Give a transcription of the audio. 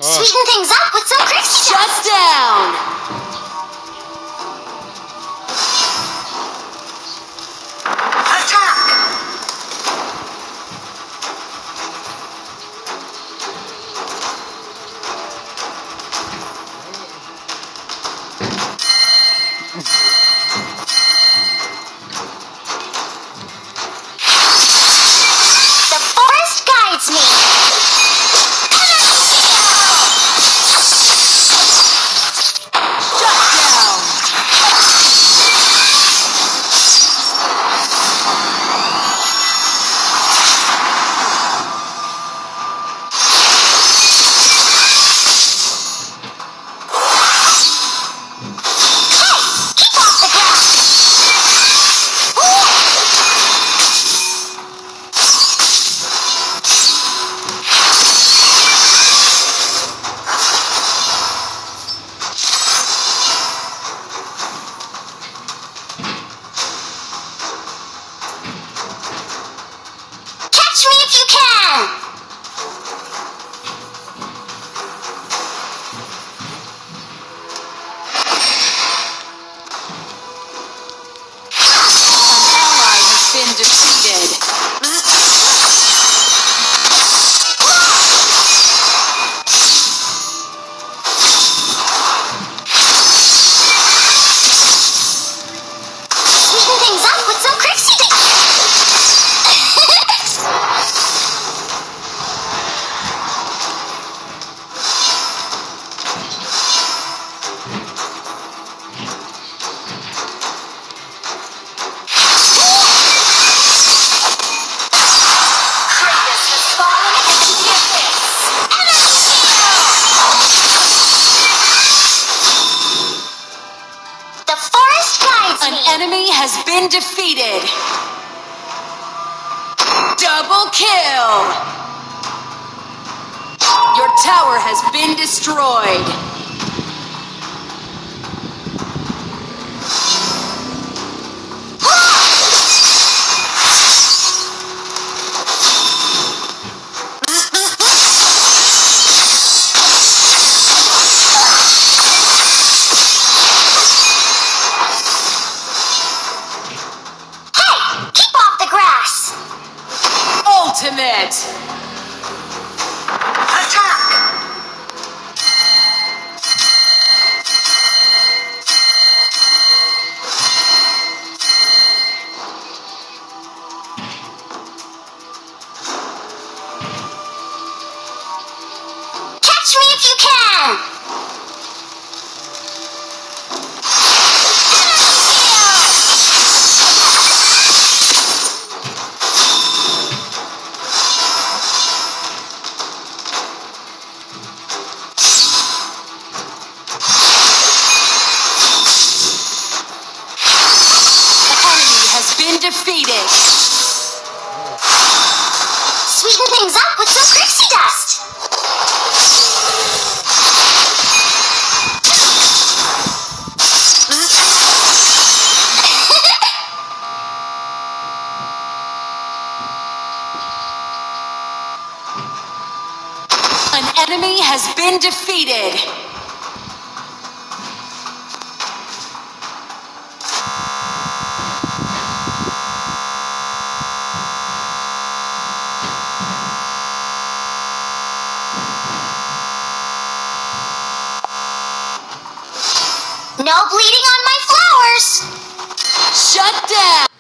Sweeten things up with some Crixie Dust. Shut down! Enemy has been defeated. Double kill. Your tower has been destroyed. Ultimate! Attack! Catch me if you can! Defeated. Sweeten things up with some Crixie Dust. An enemy has been defeated. No bleeding on my flowers! Shut down!